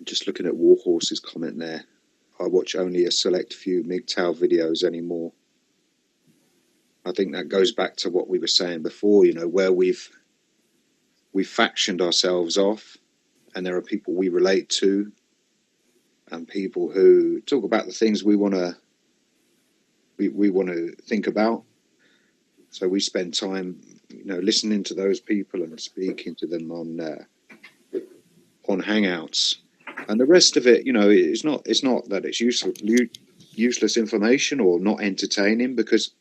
just looking at Warhorse's comment there. I watch only a select few MGTOW videos anymore. I think that goes back to what we were saying before, you know, where we've factioned ourselves off, and there are people we relate to and people who talk about the things we want to think about. So we spend time, you know, listening to those people and speaking to them on Hangouts, and the rest of it, you know, it's not that it's useless information or not entertaining, because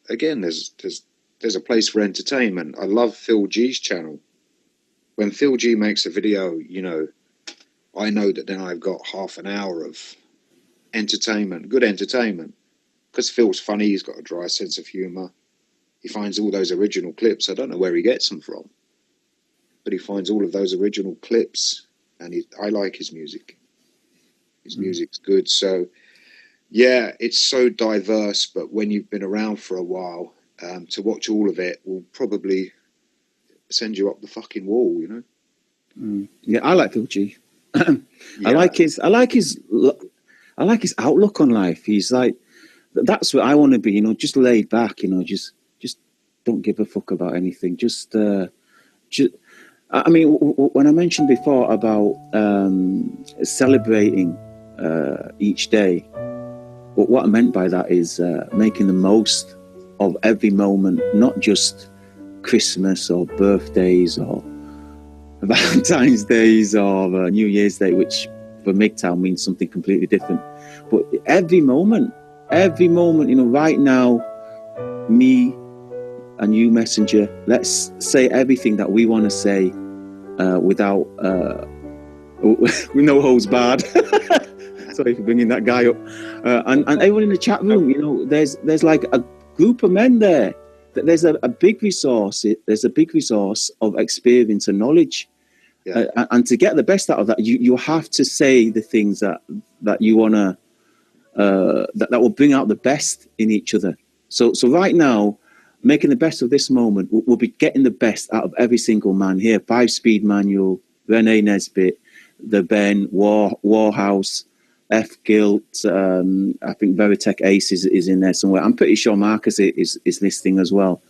again, there's a place for entertainment. I love Phil G's channel. When Phil G makes a video, you know, I know that then I've got half an hour of entertainment, good entertainment, because Phil's funny. He's got a dry sense of humor. He finds all those original clips. I don't know where he gets them from, but he finds all of those original clips, and I like his music. His music's good. So, yeah, it's so diverse, but when you've been around for a while, to watch all of it will probably send you up the fucking wall, you know? Yeah, I like Phil G. Yeah. I like his outlook on life. He's like, that's what I want to be, you know, just laid back, you know, just don't give a fuck about anything. Just I mean, when I mentioned before about celebrating each day, what I meant by that is making the most of every moment, not just Christmas or birthdays or Valentine's Days or New Year's Day, which for MGTOW means something completely different. But every moment, you know, right now, me and you, Messenger, let's say everything that we want to say without with no holds barred. Sorry for bringing that guy up. And everyone in the chat room, you know, there's like a group of men there. There's a big resource. There's a big resource of experience and knowledge. Yeah. And to get the best out of that, you have to say the things that you want to, that will bring out the best in each other. So right now, making the best of this moment, we'll be getting the best out of every single man here. 5-Speed Manual, Renee Nesbitt, The Ben, Warhouse, F. Guilt, I think Veritech Ace is in there somewhere. I'm pretty sure Marcus is listening as well.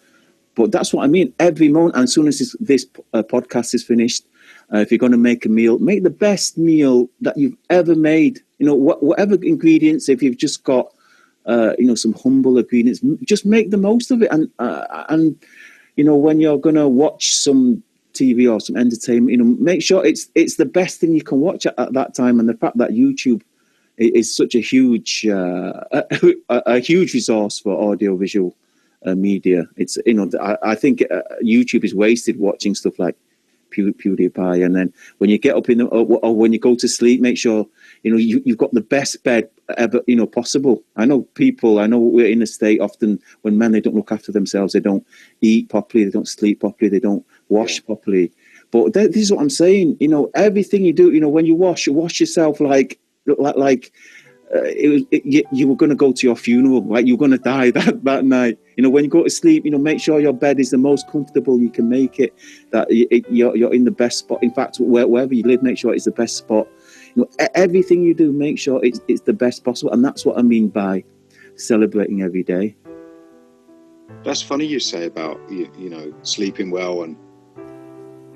But that's what I mean. Every moment, and as soon as this podcast is finished, if you're going to make a meal, make the best meal that you've ever made. You know, whatever ingredients, if you've just got, you know, some humble ingredients, just make the most of it. And you know, when you're going to watch some TV or some entertainment, you know, make sure it's the best thing you can watch at that time. And the fact that YouTube is such a huge a huge resource for audiovisual media. It's, you know, I think YouTube is wasted watching stuff like PewDiePie, and then when you get up in the, or when you go to sleep, make sure, you know, you've got the best bed ever, you know, possible. I know we're in a state often when men, they don't look after themselves, they don't eat properly, they don't sleep properly, they don't wash properly. But this is what I'm saying, you know, everything you do, you know, when you wash yourself like you were going to go to your funeral, like you're going to die that night. You know, when you go to sleep, you know, make sure your bed is the most comfortable you can make it, that you're in the best spot. In fact, wherever you live, make sure it's the best spot. You know, everything you do, make sure it's the best possible. And that's what I mean by celebrating every day. That's funny you say about, you know, sleeping well and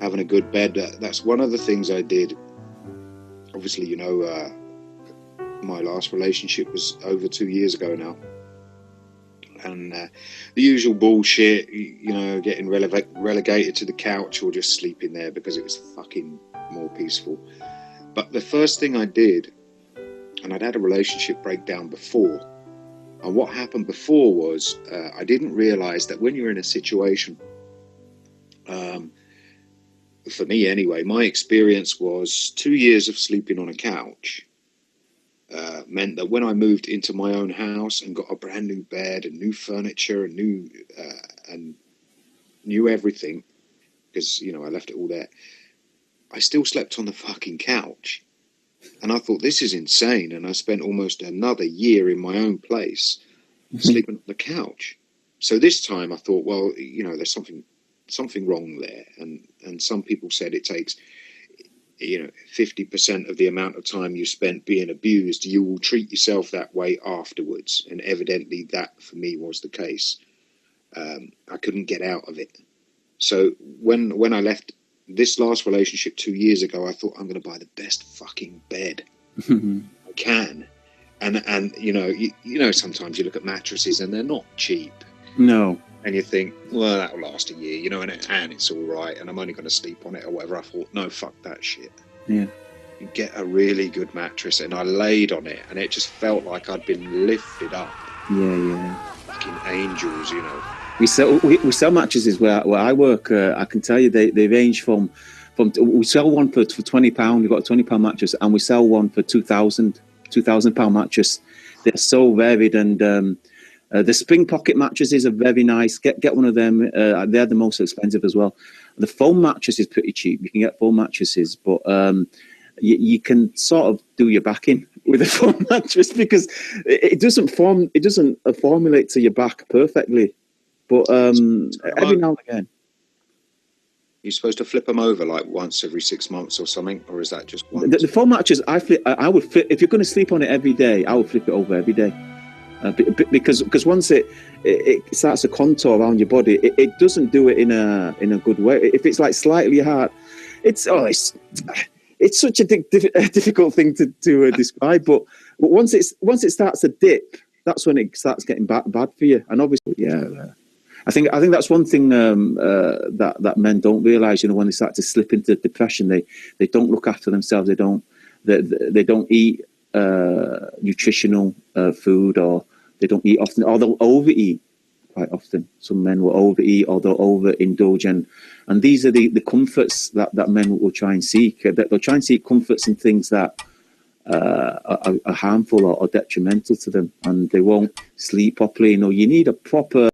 having a good bed. That's one of the things I did. Obviously, you know, my last relationship was over 2 years ago now, and the usual bullshit, you know, getting relegated to the couch or just sleeping there because it was fucking more peaceful. But the first thing I did, and I'd had a relationship breakdown before, and what happened before was I didn't realize that when you're in a situation, for me anyway, my experience was 2 years of sleeping on a couch meant that when I moved into my own house and got a brand new bed and new furniture and new everything, because, you know, I left it all there, I still slept on the fucking couch. And I thought, this is insane. And I spent almost another year in my own place sleeping on the couch. So this time I thought, well, you know, there's something wrong there. And some people said it takes, 50% of the amount of time you spent being abused, you will treat yourself that way afterwards. And evidently that for me was the case. I couldn't get out of it. So when I left this last relationship 2 years ago, I thought, I'm going to buy the best fucking bed I can. And sometimes you look at mattresses and they're not cheap. No. And you think, well, that'll last a year, and it's all right, and I'm only going to sleep on it or whatever. I thought, no, fuck that shit. Yeah. You get a really good mattress, and I laid on it, and it just felt like I'd been lifted up. Yeah. Fucking angels, We sell mattresses where I work. I can tell you they range from we sell one for £20. We've got a £20 mattress, and we sell one for £2,000 mattress. They're so varied, and the spring pocket mattresses are very nice. Get one of them. They're the most expensive as well. The foam mattress is pretty cheap. You can get foam mattresses, but you can sort of do your back in with a foam mattress because it doesn't formulate to your back perfectly. But every now and again. You're supposed to flip them over like once every 6 months or something, or is that just once? The foam mattress, I would flip. If you're going to sleep on it every day, I would flip it over every day. Because once it starts to contour around your body, it doesn't do it in a good way. If it's like slightly hard, it's such a difficult thing to describe. But once it starts to dip, that's when it starts getting bad for you. And obviously, I think that's one thing that men don't realize. When they start to slip into depression, they don't look after themselves. They don't eat nutritional food, or they don't eat often, or they'll overeat quite often. Some men will overeat, or they'll overindulge, and these are the comforts that men will try and seek. They'll try and seek comforts in things that are harmful or detrimental to them, and they won't sleep properly. You need a proper